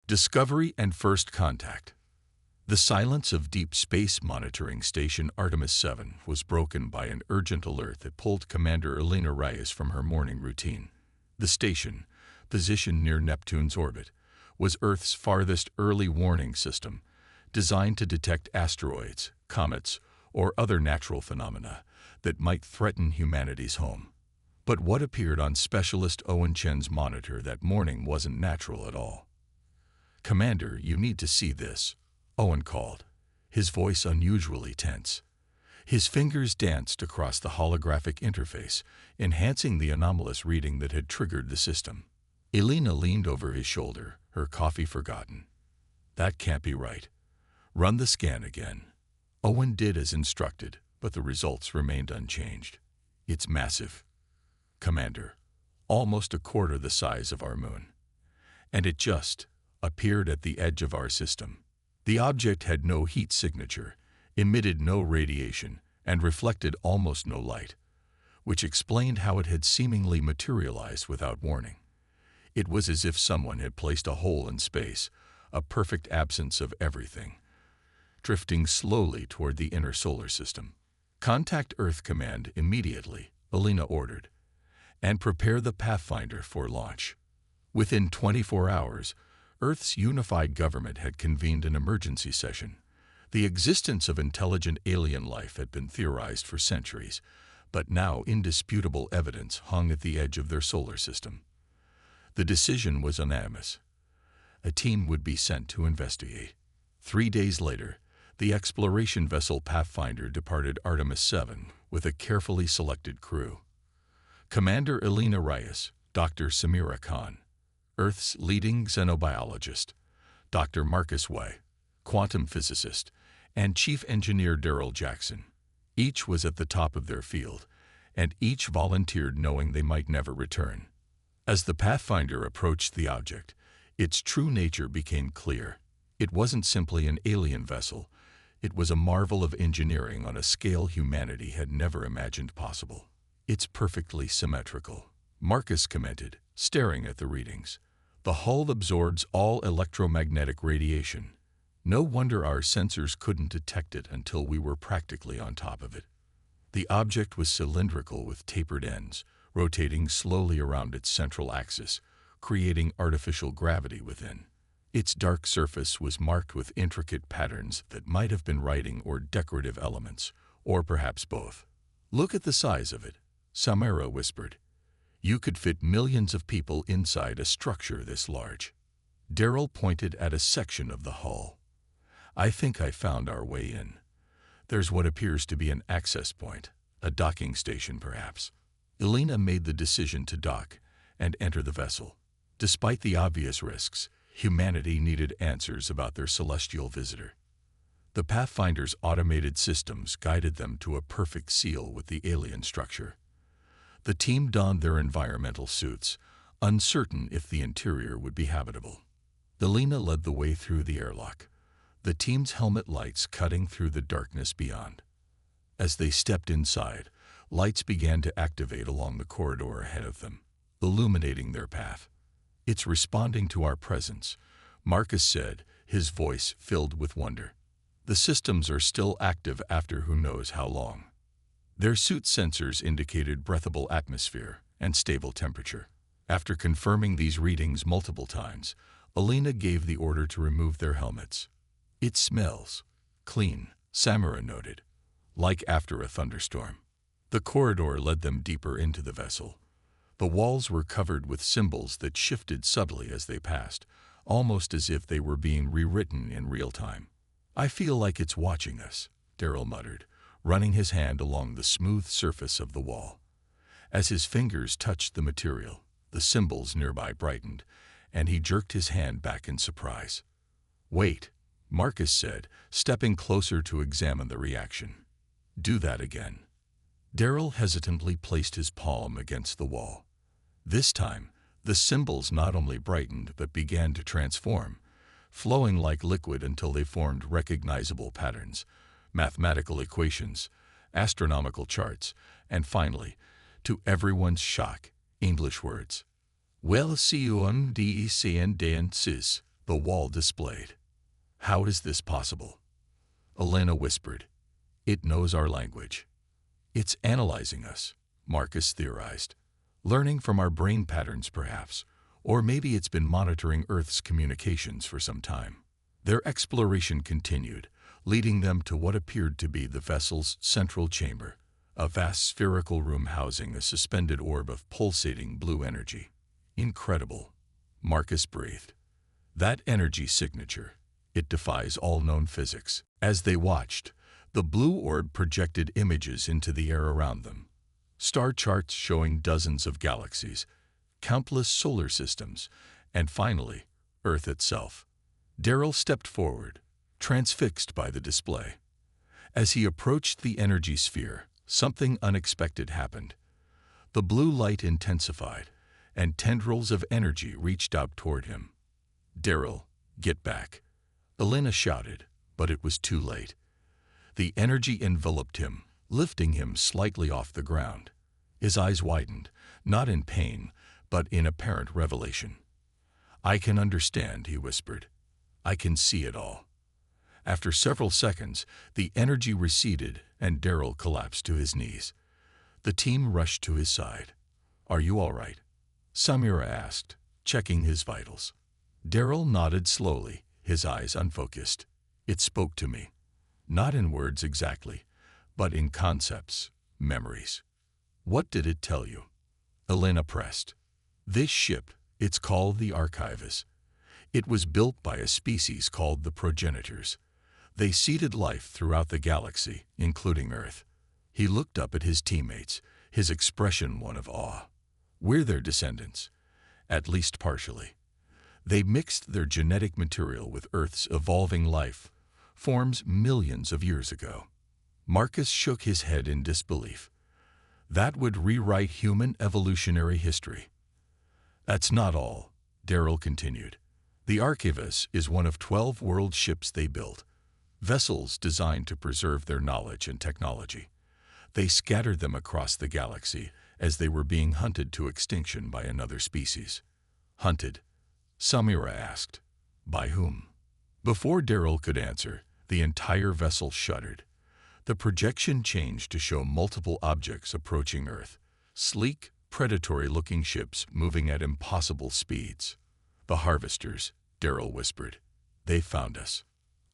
Discovery and First Contact. The silence of Deep Space Monitoring Station Artemis 7 was broken by an urgent alert that pulled Commander Elena Reyes from her morning routine. The station, positioned near Neptune's orbit, was Earth's farthest early warning system, designed to detect asteroids, comets, or other natural phenomena that might threaten humanity's home. But what appeared on Specialist Owen Chen's monitor that morning wasn't natural at all. "Commander, you need to see this," Owen called, his voice unusually tense. His fingers danced across the holographic interface, enhancing the anomalous reading that had triggered the system. Elena leaned over his shoulder, her coffee forgotten. "That can't be right. Run the scan again." Owen did as instructed, but the results remained unchanged. "It's massive, Commander, almost a quarter the size of our moon. And it just appeared at the edge of our system." The object had no heat signature, emitted no radiation, and reflected almost no light, which explained how it had seemingly materialized without warning. It was as if someone had placed a hole in space, a perfect absence of everything, drifting slowly toward the inner solar system. "Contact Earth Command immediately," Elena ordered, "and prepare the Pathfinder for launch." Within 24 hours, Earth's unified government had convened an emergency session. The existence of intelligent alien life had been theorized for centuries, but now indisputable evidence hung at the edge of their solar system. The decision was unanimous. A team would be sent to investigate. 3 days later, the exploration vessel Pathfinder departed Artemis 7 with a carefully selected crew. Commander Elena Reyes, Dr. Samira Khan, Earth's leading xenobiologist, Dr. Marcus Way, quantum physicist, and Chief Engineer Daryl Jackson. Each was at the top of their field, and each volunteered knowing they might never return. As the Pathfinder approached the object, its true nature became clear. It wasn't simply an alien vessel. It was a marvel of engineering on a scale humanity had never imagined possible. "It's perfectly symmetrical," Marcus commented, staring at the readings. "The hull absorbs all electromagnetic radiation. No wonder our sensors couldn't detect it until we were practically on top of it." The object was cylindrical with tapered ends, rotating slowly around its central axis, creating artificial gravity within. Its dark surface was marked with intricate patterns that might have been writing or decorative elements, or perhaps both. "Look at the size of it," Samira whispered. "You could fit millions of people inside a structure this large." Daryl pointed at a section of the hull. "I think I found our way in. There's what appears to be an access point, a docking station perhaps." Elena made the decision to dock and enter the vessel. Despite the obvious risks, humanity needed answers about their celestial visitor. The Pathfinder's automated systems guided them to a perfect seal with the alien structure. The team donned their environmental suits, uncertain if the interior would be habitable. Elena led the way through the airlock, the team's helmet lights cutting through the darkness beyond. As they stepped inside, lights began to activate along the corridor ahead of them, illuminating their path. "It's responding to our presence," Marcus said, his voice filled with wonder. "The systems are still active after who knows how long." Their suit sensors indicated breathable atmosphere and stable temperature. After confirming these readings multiple times, Elena gave the order to remove their helmets. "It smells clean," Samira noted, "like after a thunderstorm." The corridor led them deeper into the vessel. The walls were covered with symbols that shifted subtly as they passed, almost as if they were being rewritten in real time. "I feel like it's watching us," Daryl muttered, running his hand along the smooth surface of the wall. As his fingers touched the material, the symbols nearby brightened, and he jerked his hand back in surprise. "Wait," Marcus said, stepping closer to examine the reaction. "Do that again." Daryl hesitantly placed his palm against the wall. This time, the symbols not only brightened but began to transform, flowing like liquid until they formed recognizable patterns, mathematical equations, astronomical charts, and finally, to everyone's shock, English words. "Well, see you on the CNDNCs," the wall displayed. "How is this possible?" Elena whispered. "It knows our language." "It's analyzing us," Marcus theorized. "Learning from our brain patterns, perhaps. Or maybe it's been monitoring Earth's communications for some time." Their exploration continued, leading them to what appeared to be the vessel's central chamber, a vast spherical room housing a suspended orb of pulsating blue energy. "Incredible," Marcus breathed. "That energy signature, it defies all known physics." As they watched, the blue orb projected images into the air around them. Star charts showing dozens of galaxies, countless solar systems, and finally, Earth itself. Darrell stepped forward, transfixed by the display. As he approached the energy sphere, something unexpected happened. The blue light intensified, and tendrils of energy reached out toward him. "Darrell, get back," Elena shouted, but it was too late. The energy enveloped him, lifting him slightly off the ground. His eyes widened, not in pain, but in apparent revelation. "I can understand," he whispered. "I can see it all." After several seconds, the energy receded and Darrell collapsed to his knees. The team rushed to his side. "Are you all right?" Samira asked, checking his vitals. Darrell nodded slowly, his eyes unfocused. "It spoke to me. Not in words exactly, but in concepts, memories." "What did it tell you?" Elena pressed. "This ship, it's called the Archivus. It was built by a species called the progenitors. They seeded life throughout the galaxy, including Earth." He looked up at his teammates, his expression one of awe. "We're their descendants, at least partially. They mixed their genetic material with Earth's evolving life forms millions of years ago." Marcus shook his head in disbelief. "That would rewrite human evolutionary history." "That's not all," Darrell continued. "The Archivus is one of 12 world ships they built, vessels designed to preserve their knowledge and technology. They scattered them across the galaxy as they were being hunted to extinction by another species." "Hunted?" Samira asked. "By whom?" Before Darrell could answer, the entire vessel shuddered. The projection changed to show multiple objects approaching Earth, sleek, predatory-looking ships moving at impossible speeds. "The Harvesters," Darrell whispered. "They found us."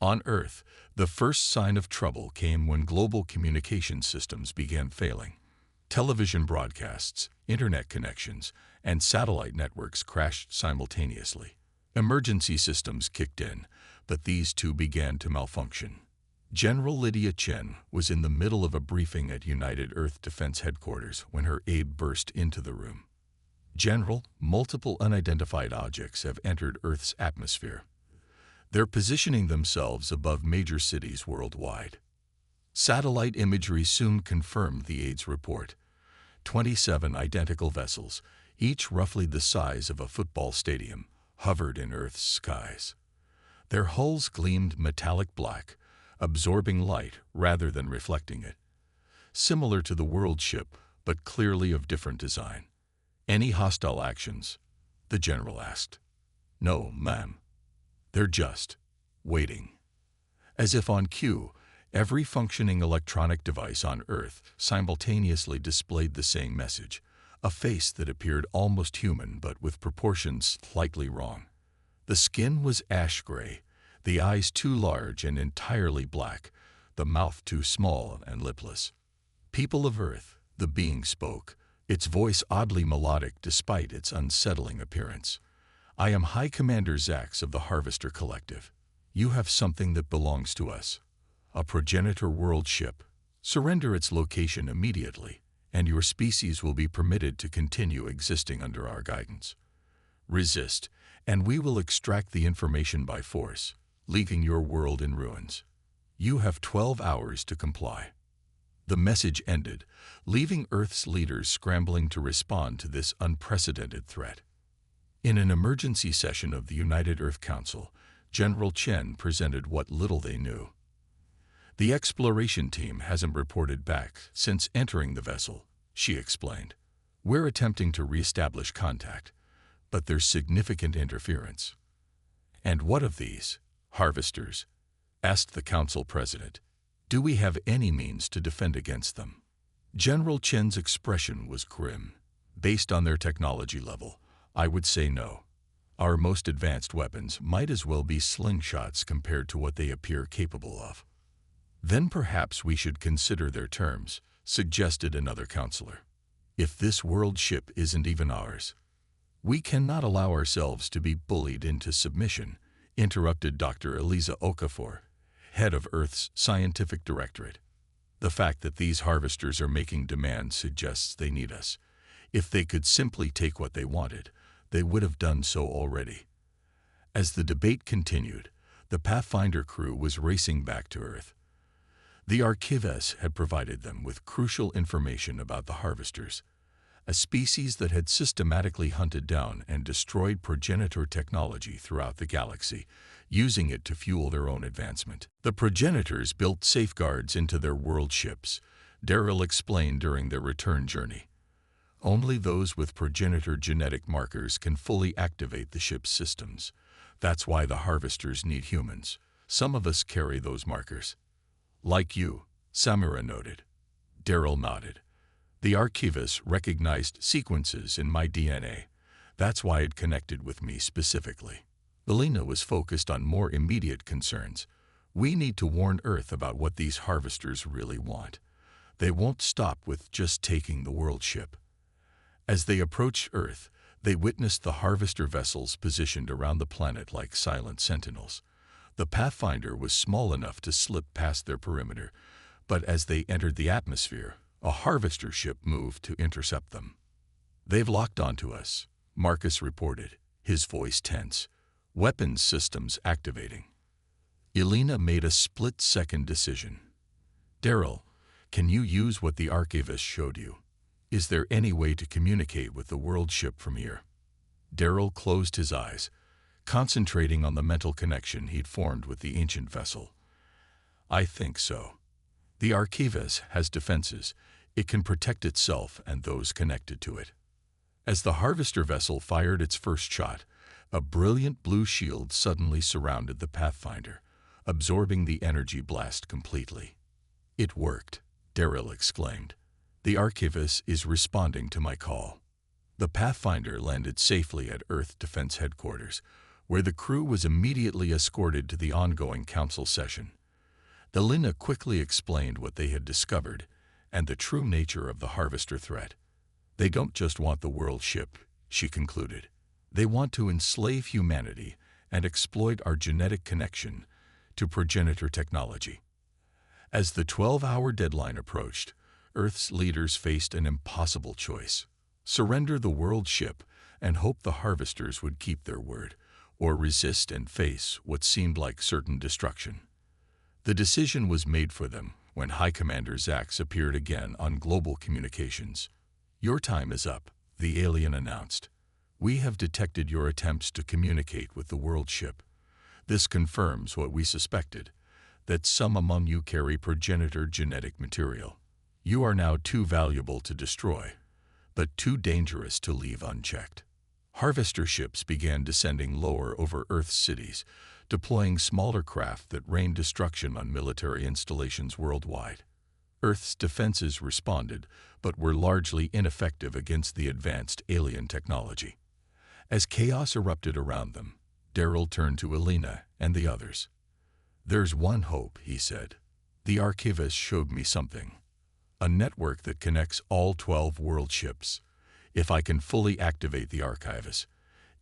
On Earth, the first sign of trouble came when global communication systems began failing. Television broadcasts, internet connections, and satellite networks crashed simultaneously. Emergency systems kicked in, but these too began to malfunction. General Lydia Chen was in the middle of a briefing at United Earth Defense Headquarters when her aide burst into the room. "General, multiple unidentified objects have entered Earth's atmosphere. They're positioning themselves above major cities worldwide." Satellite imagery soon confirmed the aide's report. 27 identical vessels, each roughly the size of a football stadium, hovered in Earth's skies. Their hulls gleamed metallic black, absorbing light rather than reflecting it. Similar to the world ship, but clearly of different design. "Any hostile actions?" the general asked. "No, ma'am. They're just waiting." As if on cue, every functioning electronic device on Earth simultaneously displayed the same message, a face that appeared almost human but with proportions slightly wrong. The skin was ash gray, the eyes too large and entirely black, the mouth too small and lipless. "People of Earth," the being spoke, its voice oddly melodic despite its unsettling appearance. "I am High Commander Zax of the Harvester Collective. You have something that belongs to us, a progenitor world ship. Surrender its location immediately, and your species will be permitted to continue existing under our guidance. Resist, and we will extract the information by force, leaving your world in ruins. You have 12 hours to comply." The message ended, leaving Earth's leaders scrambling to respond to this unprecedented threat. In an emergency session of the United Earth Council, General Chen presented what little they knew. "The exploration team hasn't reported back since entering the vessel," she explained. "We're attempting to reestablish contact, but there's significant interference." "And what of these harvesters?" asked the council president. "Do we have any means to defend against them?" General Chen's expression was grim. "Based on their technology level, I would say no. Our most advanced weapons might as well be slingshots compared to what they appear capable of." "Then perhaps we should consider their terms," suggested another counselor. "If this world ship isn't even ours." "We cannot allow ourselves to be bullied into submission," interrupted Dr. Eliza Okafor, head of Earth's scientific directorate. "The fact that these harvesters are making demands suggests they need us. If they could simply take what they wanted, they would have done so already." As the debate continued, the Pathfinder crew was racing back to Earth. The Archivist had provided them with crucial information about the harvesters, a species that had systematically hunted down and destroyed progenitor technology throughout the galaxy, using it to fuel their own advancement. "The progenitors built safeguards into their world ships," Daryl explained during their return journey. "Only those with progenitor genetic markers can fully activate the ship's systems. That's why the harvesters need humans. Some of us carry those markers." "Like you," Samira noted. Daryl nodded. "The Archivist recognized sequences in my DNA. That's why it connected with me specifically." Elena was focused on more immediate concerns. "We need to warn Earth about what these harvesters really want. They won't stop with just taking the world ship." As they approached Earth, they witnessed the harvester vessels positioned around the planet like silent sentinels. The Pathfinder was small enough to slip past their perimeter, but as they entered the atmosphere, a harvester ship moved to intercept them. "They've locked onto us," Marcus reported, his voice tense. "Weapons systems activating." Elena made a split-second decision. "Daryl, can you use what the Archivist showed you? Is there any way to communicate with the world ship from here?" Daryl closed his eyes, concentrating on the mental connection he'd formed with the ancient vessel. "I think so. The Archivist has defenses. It can protect itself and those connected to it." As the harvester vessel fired its first shot, a brilliant blue shield suddenly surrounded the Pathfinder, absorbing the energy blast completely. "It worked," Daryl exclaimed. "The Archivist is responding to my call." The Pathfinder landed safely at Earth Defense Headquarters, where the crew was immediately escorted to the ongoing council session. Elena quickly explained what they had discovered and the true nature of the harvester threat. "They don't just want the world ship," she concluded. "They want to enslave humanity and exploit our genetic connection to progenitor technology." As the 12-hour deadline approached, Earth's leaders faced an impossible choice: surrender the world ship and hope the harvesters would keep their word, or resist and face what seemed like certain destruction. The decision was made for them when High Commander Zax appeared again on global communications. "Your time is up," the alien announced. "We have detected your attempts to communicate with the world ship. This confirms what we suspected, that some among you carry progenitor genetic material. You are now too valuable to destroy, but too dangerous to leave unchecked." Harvester ships began descending lower over Earth's cities, deploying smaller craft that rained destruction on military installations worldwide. Earth's defenses responded, but were largely ineffective against the advanced alien technology. As chaos erupted around them, Daryl turned to Elena and the others. "There's one hope," he said. "The Archivist showed me something. A network that connects all 12 world ships. If I can fully activate the Archivist,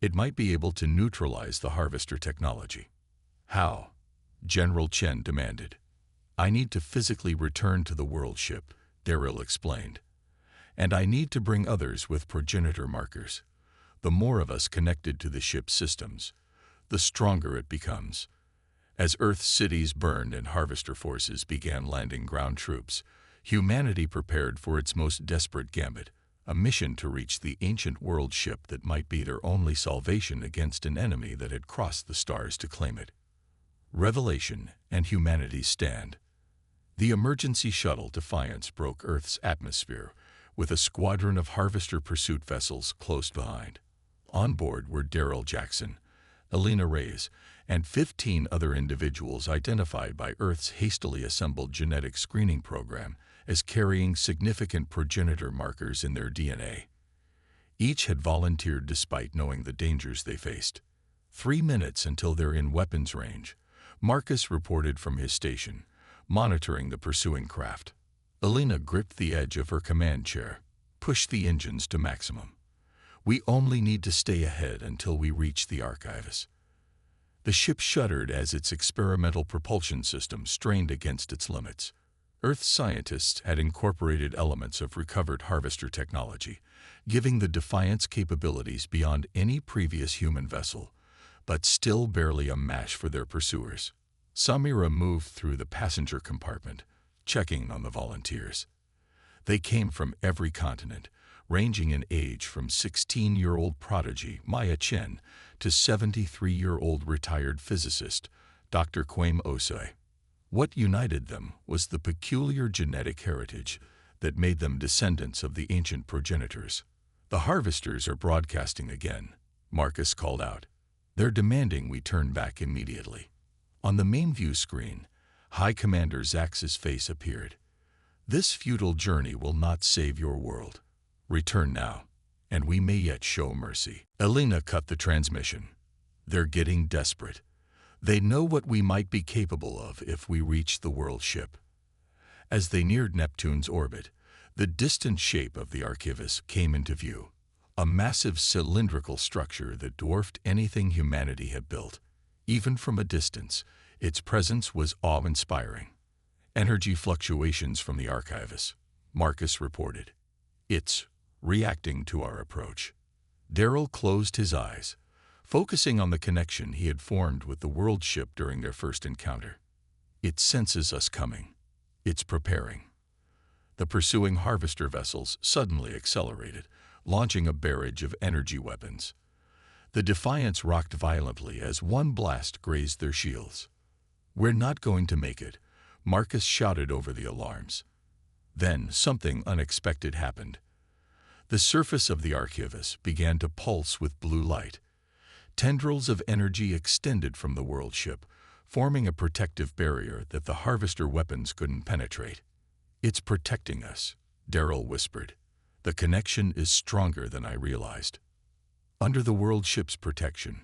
it might be able to neutralize the harvester technology." "How?" General Chen demanded. "I need to physically return to the world ship," Daryl explained. "And I need to bring others with progenitor markers. The more of us connected to the ship's systems, the stronger it becomes." As Earth's cities burned and harvester forces began landing ground troops, humanity prepared for its most desperate gambit: a mission to reach the ancient world ship that might be their only salvation against an enemy that had crossed the stars to claim it. Revelation and humanity's stand. The emergency shuttle Defiance broke Earth's atmosphere, with a squadron of harvester pursuit vessels close behind. On board were Daryl Jackson, Elena Reyes, and 15 other individuals identified by Earth's hastily assembled genetic screening program as carrying significant progenitor markers in their DNA. Each had volunteered despite knowing the dangers they faced. 3 minutes until they're in weapons range, Marcus reported from his station, monitoring the pursuing craft. Elena gripped the edge of her command chair. Push the engines to maximum. We only need to stay ahead until we reach the Archivus. The ship shuddered as its experimental propulsion system strained against its limits. Earth scientists had incorporated elements of recovered harvester technology, giving the Defiance capabilities beyond any previous human vessel, but still barely a match for their pursuers. Samira moved through the passenger compartment, checking on the volunteers. They came from every continent, ranging in age from 16-year-old prodigy Maya Chen to 73-year-old retired physicist Dr. Kwame Osei. What united them was the peculiar genetic heritage that made them descendants of the ancient progenitors. "The harvesters are broadcasting again," Marcus called out. "They're demanding we turn back immediately." On the main view screen, High Commander Zax's face appeared. "This futile journey will not save your world. Return now, and we may yet show mercy." Elena cut the transmission. "They're getting desperate. They know what we might be capable of if we reach the world ship." As they neared Neptune's orbit, the distant shape of the Archivus came into view, a massive cylindrical structure that dwarfed anything humanity had built. Even from a distance, its presence was awe-inspiring. "Energy fluctuations from the Archivus," Marcus reported. "It's reacting to our approach." Darrell closed his eyes, focusing on the connection he had formed with the world ship during their first encounter. "It senses us coming. It's preparing." The pursuing harvester vessels suddenly accelerated, launching a barrage of energy weapons. The Defiance rocked violently as one blast grazed their shields. "We're not going to make it," Marcus shouted over the alarms. Then something unexpected happened. The surface of the Archivus began to pulse with blue light. Tendrils of energy extended from the world ship, forming a protective barrier that the harvester weapons couldn't penetrate. "It's protecting us," Darrell whispered. "The connection is stronger than I realized." Under the world ship's protection,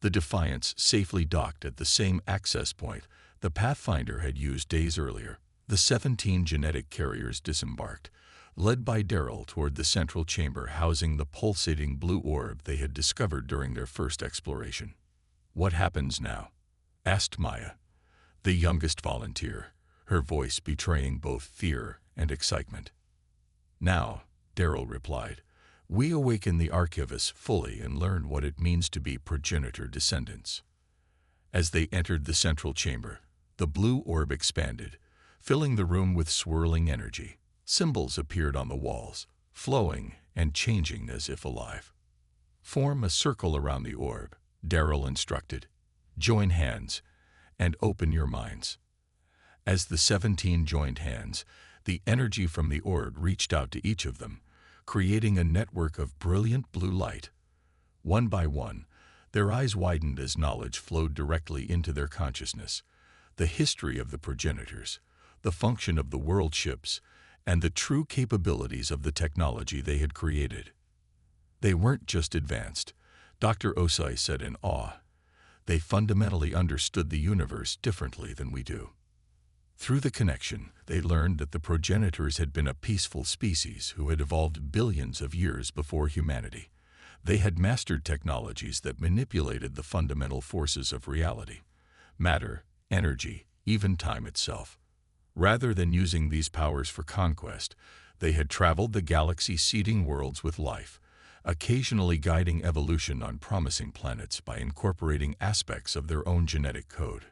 the Defiance safely docked at the same access point the Pathfinder had used days earlier. The 17 genetic carriers disembarked, led by Darrell toward the central chamber housing the pulsating blue orb they had discovered during their first exploration. "What happens now?" asked Maya, the youngest volunteer, her voice betraying both fear and excitement. "Now," Darrell replied, "we awaken the Archivus fully and learn what it means to be progenitor descendants." As they entered the central chamber, the blue orb expanded, filling the room with swirling energy. Symbols appeared on the walls, flowing and changing as if alive. "Form a circle around the orb," Darrell instructed. "Join hands and open your minds." As the 17 joined hands, the energy from the orb reached out to each of them, creating a network of brilliant blue light. One by one, their eyes widened as knowledge flowed directly into their consciousness. The history of the progenitors, the function of the world ships, and the true capabilities of the technology they had created. "They weren't just advanced," Dr. Osei said in awe. "They fundamentally understood the universe differently than we do." Through the connection, they learned that the progenitors had been a peaceful species who had evolved billions of years before humanity. They had mastered technologies that manipulated the fundamental forces of reality: matter, energy, even time itself. Rather than using these powers for conquest, they had traveled the galaxy seeding worlds with life, occasionally guiding evolution on promising planets by incorporating aspects of their own genetic code.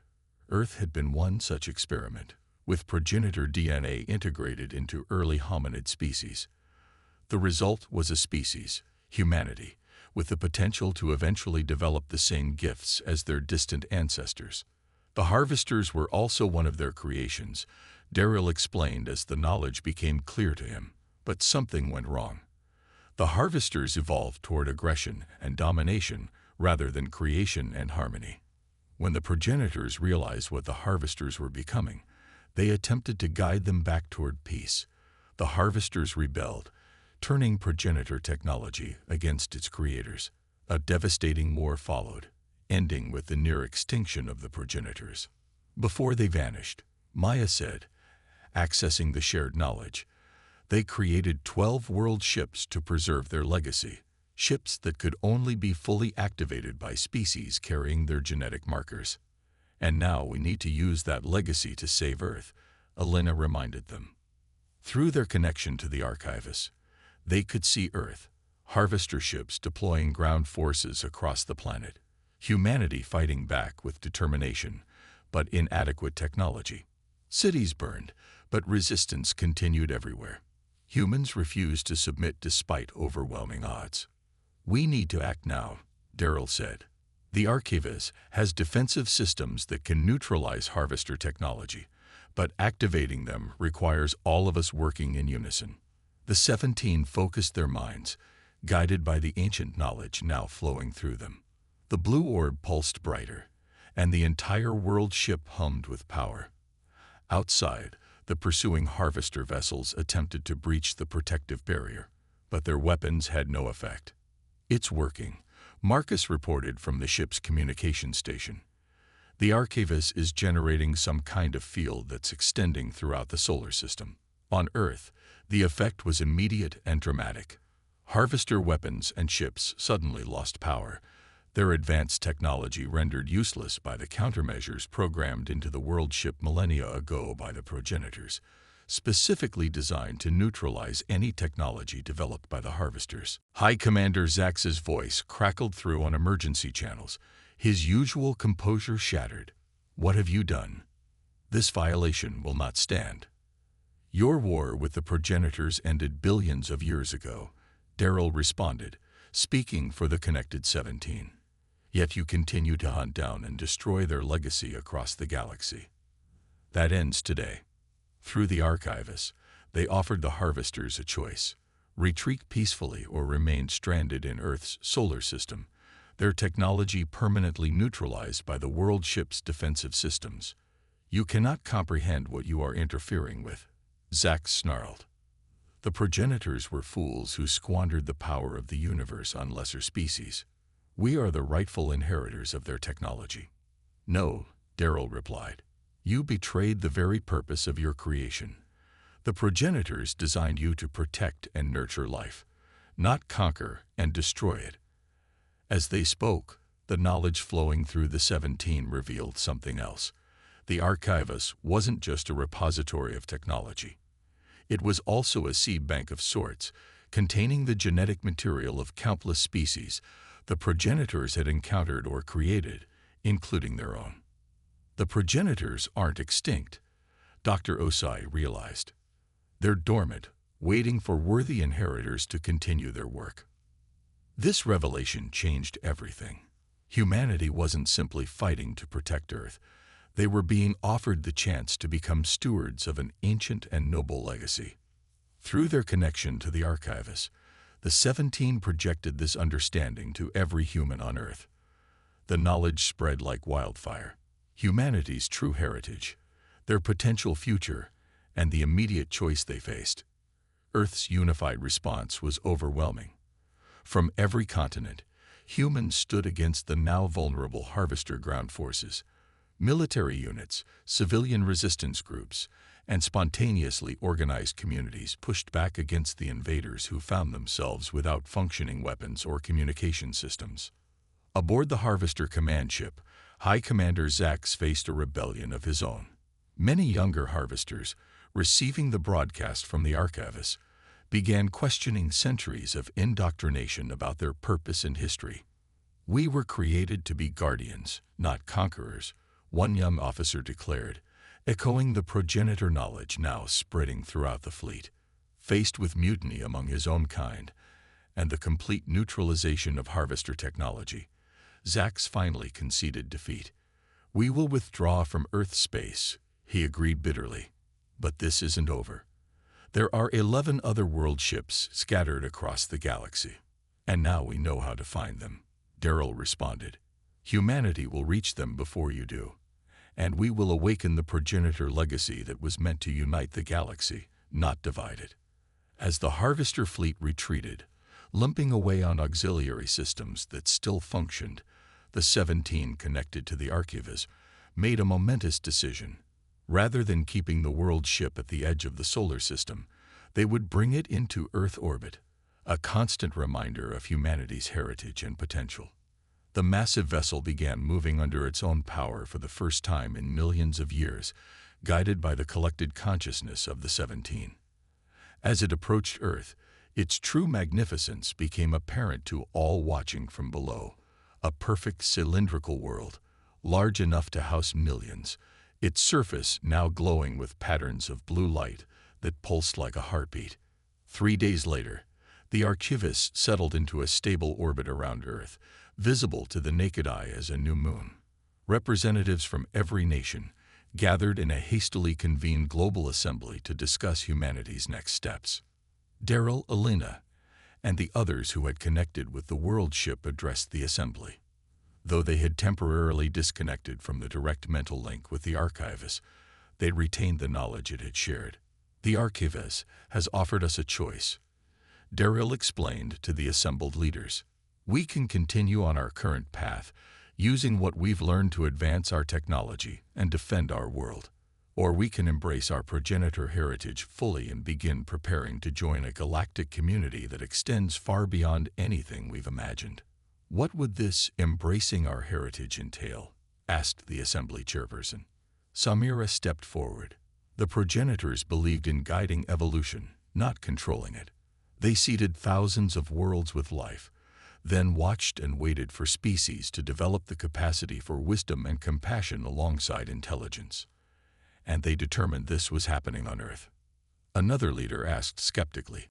Earth had been one such experiment, with progenitor DNA integrated into early hominid species. The result was a species, humanity, with the potential to eventually develop the same gifts as their distant ancestors. The harvesters were also one of their creations, Darrell explained as the knowledge became clear to him. But something went wrong. The harvesters evolved toward aggression and domination rather than creation and harmony. When the progenitors realized what the harvesters were becoming, they attempted to guide them back toward peace. The harvesters rebelled, turning progenitor technology against its creators. A devastating war followed, ending with the near extinction of the progenitors. Before they vanished, Maya said, accessing the shared knowledge, they created 12 world ships to preserve their legacy, ships that could only be fully activated by species carrying their genetic markers. And now we need to use that legacy to save Earth, Elena reminded them. Through their connection to the archivist, they could see Earth, harvester ships deploying ground forces across the planet, humanity fighting back with determination, but inadequate technology. Cities burned, but resistance continued everywhere. Humans refused to submit despite overwhelming odds. We need to act now, Daryl said. The archivist has defensive systems that can neutralize harvester technology, but activating them requires all of us working in unison. The 17 focused their minds, guided by the ancient knowledge now flowing through them. The blue orb pulsed brighter, and the entire world ship hummed with power. Outside, the pursuing harvester vessels attempted to breach the protective barrier, but their weapons had no effect. It's working, Marcus reported from the ship's communication station. The archivist is generating some kind of field that's extending throughout the solar system. On Earth, the effect was immediate and dramatic. Harvester weapons and ships suddenly lost power, their advanced technology rendered useless by the countermeasures programmed into the world ship millennia ago by the progenitors, specifically designed to neutralize any technology developed by the harvesters. High Commander Zax's voice crackled through on emergency channels, his usual composure shattered. What have you done? This violation will not stand. Your war with the progenitors ended billions of years ago, Daryl responded, speaking for the connected 17. Yet you continue to hunt down and destroy their legacy across the galaxy. That ends today. Through the archivist, they offered the harvesters a choice: retreat peacefully or remain stranded in Earth's solar system, their technology permanently neutralized by the world ship's defensive systems. You cannot comprehend what you are interfering with, Zax snarled. The progenitors were fools who squandered the power of the universe on lesser species. We are the rightful inheritors of their technology. No, Daryl replied. You betrayed the very purpose of your creation. The progenitors designed you to protect and nurture life, not conquer and destroy it. As they spoke, the knowledge flowing through the 17 revealed something else. The archivist wasn't just a repository of technology. It was also a seed bank of sorts, containing the genetic material of countless species the progenitors had encountered or created, including their own. The progenitors aren't extinct, Dr. Osai realized. They're dormant, waiting for worthy inheritors to continue their work. This revelation changed everything. Humanity wasn't simply fighting to protect Earth. They were being offered the chance to become stewards of an ancient and noble legacy. Through their connection to the archivist, the 17 projected this understanding to every human on Earth. The knowledge spread like wildfire. Humanity's true heritage, their potential future, and the immediate choice they faced. Earth's unified response was overwhelming. From every continent, humans stood against the now vulnerable harvester ground forces. Military units, civilian resistance groups, and spontaneously organized communities pushed back against the invaders who found themselves without functioning weapons or communication systems. Aboard the Harvester command ship, High Commander Zax faced a rebellion of his own. Many younger harvesters, receiving the broadcast from the archivist, began questioning centuries of indoctrination about their purpose and history. We were created to be guardians, not conquerors, one young officer declared, echoing the progenitor knowledge now spreading throughout the fleet. Faced with mutiny among his own kind and the complete neutralization of harvester technology, Zax finally conceded defeat. We will withdraw from Earth space, he agreed bitterly. But this isn't over. There are 11 other world ships scattered across the galaxy. And now we know how to find them, Daryl responded. Humanity will reach them before you do, and we will awaken the progenitor legacy that was meant to unite the galaxy, not divide it. As the Harvester fleet retreated, limping away on auxiliary systems that still functioned, the 17 connected to the Archivas made a momentous decision. Rather than keeping the world ship at the edge of the solar system, they would bring it into Earth orbit, a constant reminder of humanity's heritage and potential. The massive vessel began moving under its own power for the first time in millions of years, guided by the collected consciousness of the 17. As it approached Earth, its true magnificence became apparent to all watching from below. A perfect cylindrical world, large enough to house millions, its surface now glowing with patterns of blue light that pulsed like a heartbeat. 3 days later, the Archivas settled into a stable orbit around Earth, visible to the naked eye as a new moon. Representatives from every nation gathered in a hastily convened global assembly to discuss humanity's next steps. Daryl, Elena, and the others who had connected with the world ship addressed the assembly. Though they had temporarily disconnected from the direct mental link with the Archivas, they retained the knowledge it had shared. The Archivas has offered us a choice, Daryl explained to the assembled leaders. We can continue on our current path, using what we've learned to advance our technology and defend our world. Or we can embrace our progenitor heritage fully and begin preparing to join a galactic community that extends far beyond anything we've imagined. What would this embracing our heritage entail? Asked the assembly chairperson. Samira stepped forward. The progenitors believed in guiding evolution, not controlling it. They seeded thousands of worlds with life, then watched and waited for species to develop the capacity for wisdom and compassion alongside intelligence. And they determined this was happening on Earth. Another leader asked skeptically,